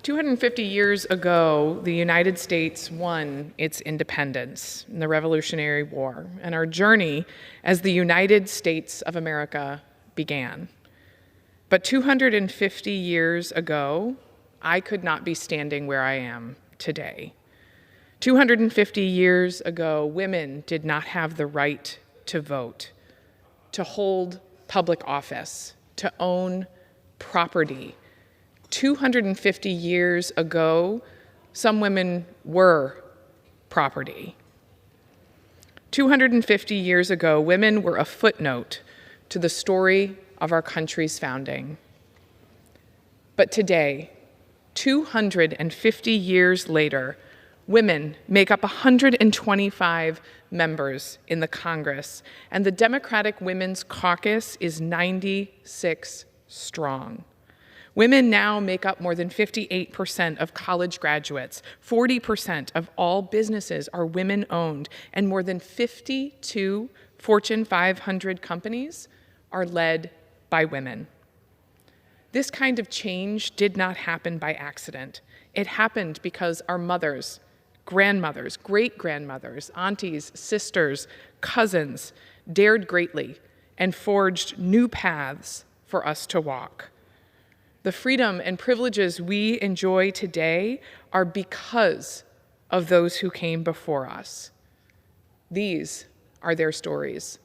250 years ago, the United States won its independence in the Revolutionary War, and our journey as the United States of America began. But 250 years ago, I could not be standing where I am today. 250 years ago, women did not have the right to vote, to hold public office, to own property. 250 years ago, some women were property. 250 years ago, women were a footnote to the story of our country's founding. But today, 250 years later, women make up 125 members in the Congress, and the Democratic Women's Caucus is 96 strong. Women now make up more than 58% of college graduates, 40% of all businesses are women-owned, and more than 52 Fortune 500 companies are led by women. This kind of change did not happen by accident. It happened because our mothers, grandmothers, great-grandmothers, aunties, sisters, cousins dared greatly and forged new paths for us to walk. The freedom and privileges we enjoy today are because of those who came before us. These are their stories.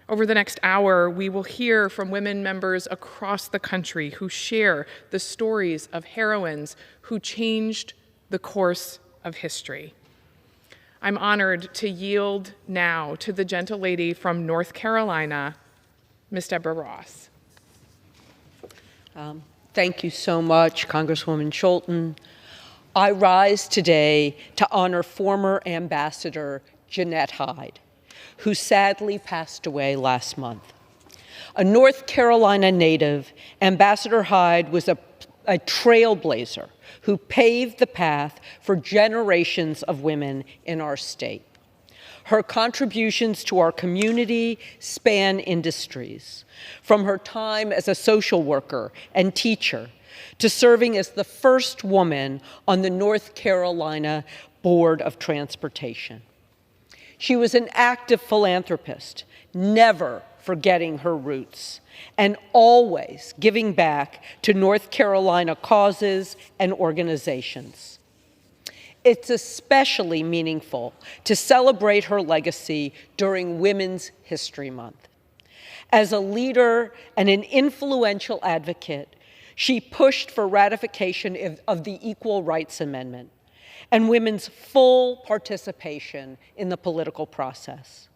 Over the next hour, we will hear from women members across the country who share the stories of heroines who changed the course of history. I'm honored to yield now to the gentlelady from North Carolina, Ms. Deborah Ross. Thank you so much, Congresswoman Scholten. I rise today to honor former Ambassador Jeanette Hyde, who sadly passed away last month. A North Carolina native, Ambassador Hyde was a trailblazer who paved the path for generations of women in our state. Her contributions to our community span industries, from her time as a social worker and teacher to serving as the first woman on the North Carolina Board of Transportation. She was an active philanthropist, never forgetting her roots, and always giving back to North Carolina causes and organizations. It's especially meaningful to celebrate her legacy during Women's History Month. As a leader and an influential advocate, she pushed for ratification of the Equal Rights Amendment and women's full participation in the political process.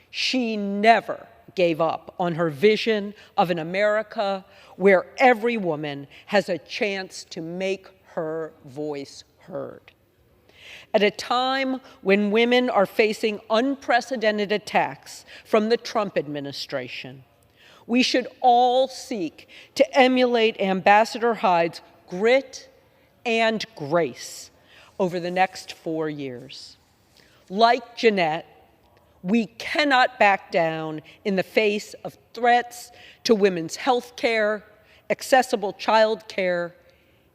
She never gave up on her vision of an America where every woman has a chance to make her voice heard. At a time when women are facing unprecedented attacks from the Trump administration, we should all seek to emulate Ambassador Hyde's grit and grace over the next 4 years. Like Jeanette, we cannot back down in the face of threats to women's health care, accessible child care,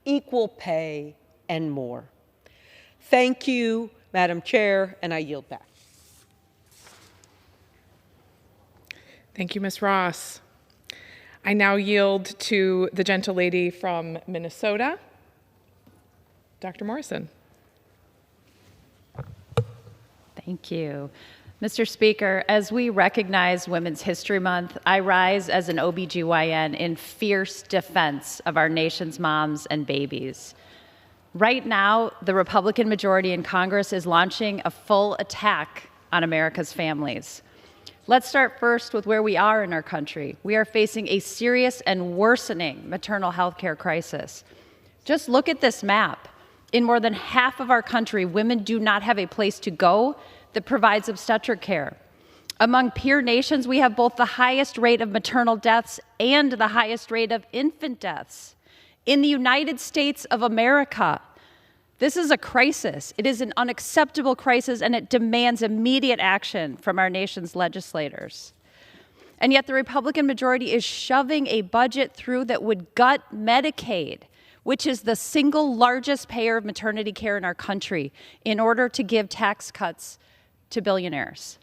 equal pay, and more. Thank you, Madam Chair, and I yield back. Thank you, Ms. Ross. I now yield to the gentlelady from Minnesota, Dr. Morrison. Thank you. Mr. Speaker, as we recognize Women's History Month, I rise as an OBGYN in fierce defense of our nation's moms and babies. Right now, the Republican majority in Congress is launching a full attack on America's families. Let's start first with where we are in our country. We are facing a serious and worsening maternal health care crisis. Just look at this map. In more than half of our country, women do not have a place to go that provides obstetric care. Among peer nations, we have both the highest rate of maternal deaths and the highest rate of infant deaths. In the United States of America, this is a crisis. It is an unacceptable crisis, and it demands immediate action from our nation's legislators. And yet the Republican majority is shoving a budget through that would gut Medicaid, which is the single largest payer of maternity care in our country, in order to give tax cuts to billionaires.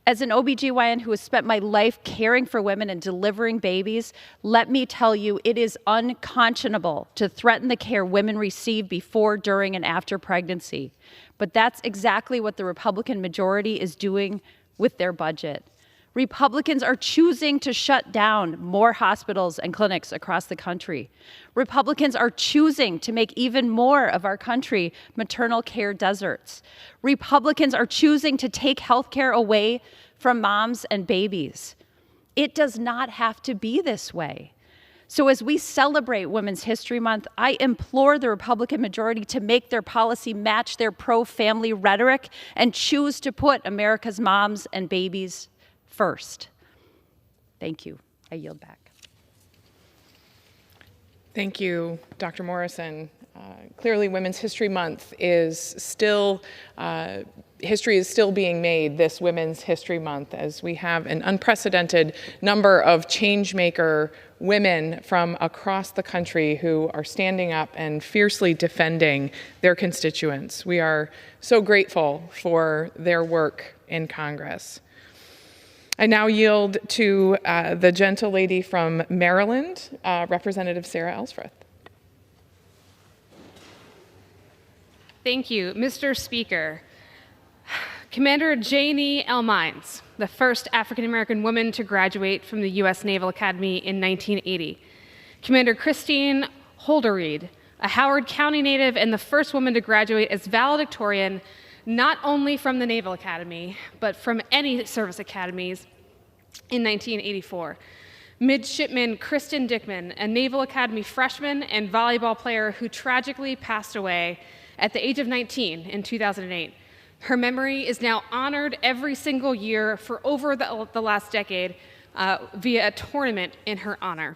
As an OBGYN who has spent my life caring for women and delivering babies, let me tell you, it is unconscionable to threaten the care women receive before, during, and after pregnancy. But that's exactly what the Republican majority is doing with their budget. Republicans are choosing to shut down more hospitals and clinics across the country. Republicans are choosing to make even more of our country maternal care deserts. Republicans are choosing to take health care away from moms and babies. It does not have to be this way. So as we celebrate Women's History Month, I implore the Republican majority to make their policy match their pro-family rhetoric and choose to put America's moms and babies first. Thank you. I yield back. Thank you, Dr. Morrison. Clearly, Women's History Month is still, history is still being made this Women's History Month, as we have an unprecedented number of changemaker women from across the country who are standing up and fiercely defending their constituents. We are so grateful for their work in Congress. I now yield to the gentlelady from Maryland, Representative Sarah Ellsworth. Thank you, Mr. Speaker. Commander Janie L. Mines, the first African-American woman to graduate from the U.S. Naval Academy in 1980. Commander Christine Holderried, a Howard County native and the first woman to graduate as valedictorian not only from the Naval Academy, but from any service academies in 1984. Midshipman Kristen Dickman, a Naval Academy freshman and volleyball player who tragically passed away at the age of 19 in 2008. Her memory is now honored every single year for over the last decade via a tournament in her honor.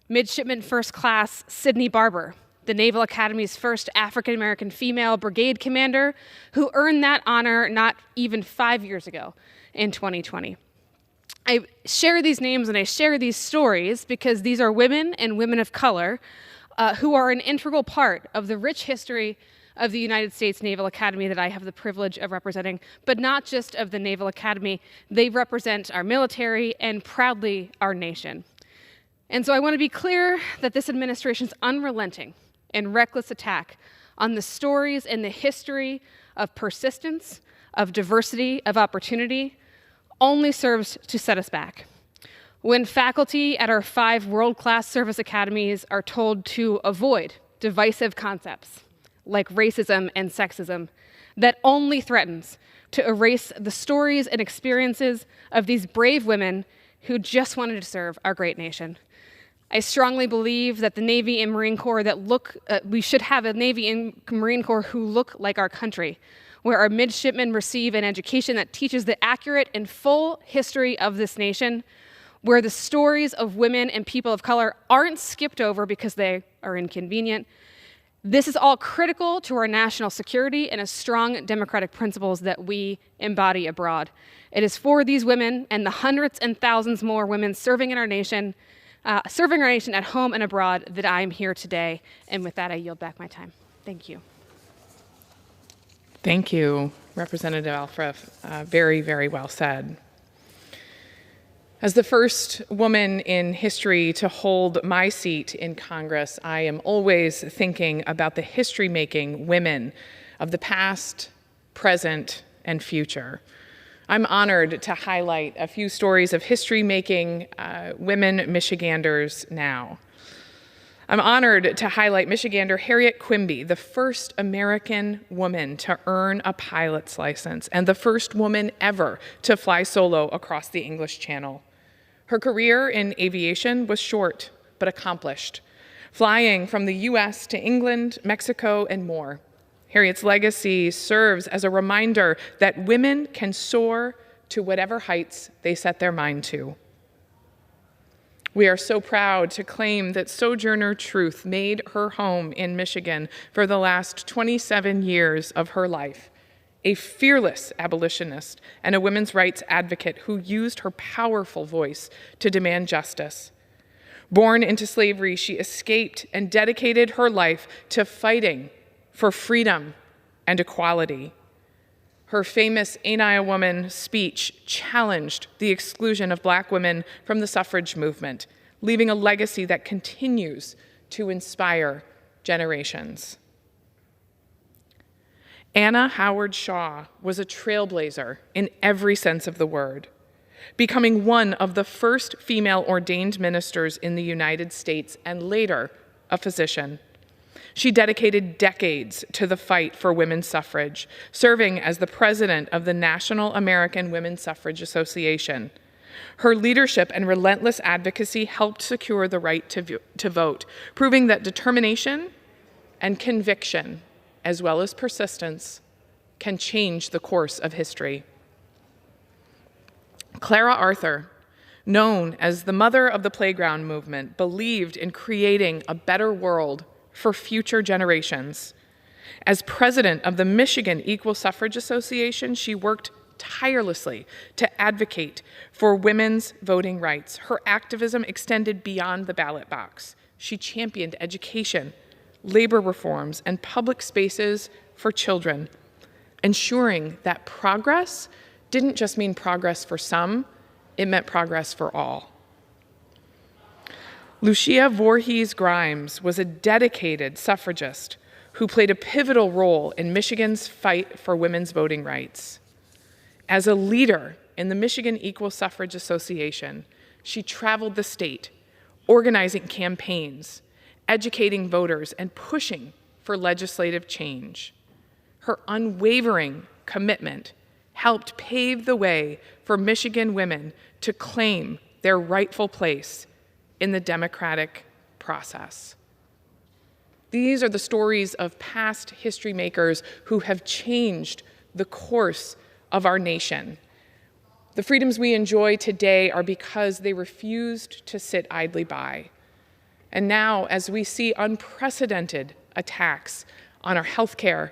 Midshipman First Class Sydney Barber, the Naval Academy's first African-American female brigade commander, who earned that honor not even 5 years ago in 2020. I share these names and I share these stories because these are women and women of color who are an integral part of the rich history of the United States Naval Academy that I have the privilege of representing, but not just of the Naval Academy. They represent our military and proudly our nation. And so I want to be clear that this administration's unrelenting and reckless attack on the stories and the history of persistence, of diversity, of opportunity, only serves to set us back. When faculty at our 5 world-class service academies are told to avoid divisive concepts like racism and sexism, that only threatens to erase the stories and experiences of these brave women who just wanted to serve our great nation. I strongly believe that the Navy and Marine Corps we should have a Navy and Marine Corps who look like our country, where our midshipmen receive an education that teaches the accurate and full history of this nation, where the stories of women and people of color aren't skipped over because they are inconvenient. This is all critical to our national security and as strong democratic principles that we embody abroad. It is for these women and the hundreds and thousands more women serving our nation at home and abroad that I am here today. And with that, I yield back my time. Thank you. Thank you, Representative Ellsworth. Very, very well said. As the first woman in history to hold my seat in Congress, I am always thinking about the history-making women of the past, present, and future. I'm honored to highlight a few stories of history-making women Michiganders now. I'm honored to highlight Michigander Harriet Quimby, the first American woman to earn a pilot's license and the first woman ever to fly solo across the English Channel. Her career in aviation was short but accomplished, flying from the U.S. to England, Mexico, and more. Harriet's legacy serves as a reminder that women can soar to whatever heights they set their mind to. We are so proud to claim that Sojourner Truth made her home in Michigan for the last 27 years of her life, a fearless abolitionist and a women's rights advocate who used her powerful voice to demand justice. Born into slavery, she escaped and dedicated her life to fighting for freedom and equality. Her famous Ain't I a Woman speech challenged the exclusion of Black women from the suffrage movement, leaving a legacy that continues to inspire generations. Anna Howard Shaw was a trailblazer in every sense of the word, becoming one of the first female ordained ministers in the United States and later a physician. She dedicated decades to the fight for women's suffrage, serving as the president of the National American Women's Suffrage Association. Her leadership and relentless advocacy helped secure the right to vote, proving that determination and conviction, as well as persistence, can change the course of history. Clara Arthur, known as the mother of the playground movement, believed in creating a better world for future generations. As president of the Michigan Equal Suffrage Association, she worked tirelessly to advocate for women's voting rights. Her activism extended beyond the ballot box. She championed education, labor reforms, and public spaces for children, ensuring that progress didn't just mean progress for some, it meant progress for all. Lucia Voorhees Grimes was a dedicated suffragist who played a pivotal role in Michigan's fight for women's voting rights. As a leader in the Michigan Equal Suffrage Association, she traveled the state, organizing campaigns, educating voters, and pushing for legislative change. Her unwavering commitment helped pave the way for Michigan women to claim their rightful place in the democratic process. These are the stories of past history makers who have changed the course of our nation. The freedoms we enjoy today are because they refused to sit idly by. And now, as we see unprecedented attacks on our healthcare,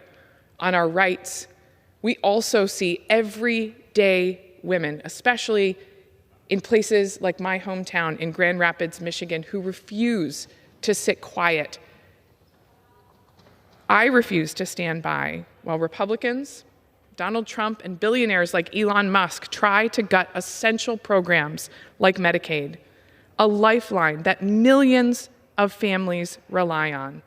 on our rights, we also see everyday women, especially in places like my hometown in Grand Rapids, Michigan, who refuse to sit quiet. I refuse to stand by while Republicans, Donald Trump, and billionaires like Elon Musk try to gut essential programs like Medicaid, a lifeline that millions of families rely on.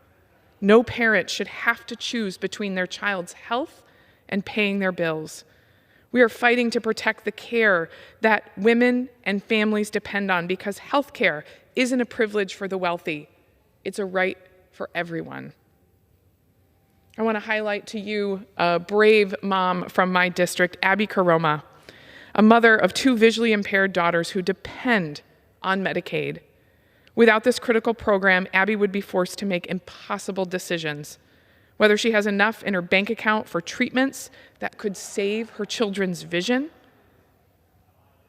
No parent should have to choose between their child's health and paying their bills. We are fighting to protect the care that women and families depend on because health care isn't a privilege for the wealthy. It's a right for everyone. I want to highlight to you a brave mom from my district, Abby Karoma, a mother of 2 visually impaired daughters who depend on Medicaid. Without this critical program, Abby would be forced to make impossible decisions, whether she has enough in her bank account for treatments that could save her children's vision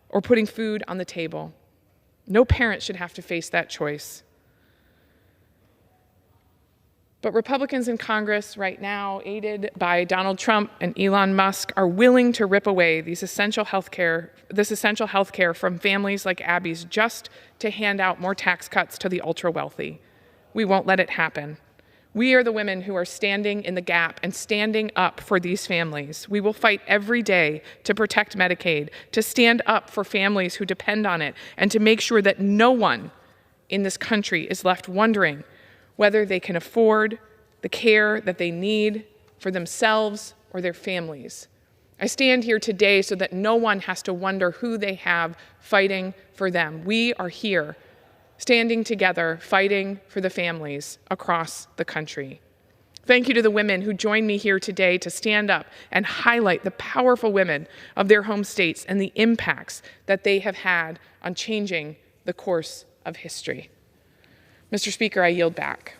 or putting food on the table. No parent should have to face that choice. But Republicans in Congress right now, aided by Donald Trump and Elon Musk, are willing to rip away this essential health care from families like Abby's just to hand out more tax cuts to the ultra-wealthy. We won't let it happen. We are the women who are standing in the gap and standing up for these families. We will fight every day to protect Medicaid, to stand up for families who depend on it, and to make sure that no one in this country is left wondering whether they can afford the care that they need for themselves or their families. I stand here today so that no one has to wonder who they have fighting for them. We are here, standing together, fighting for the families across the country. Thank you to the women who joined me here today to stand up and highlight the powerful women of their home states and the impacts that they have had on changing the course of history. Mr. Speaker, I yield back.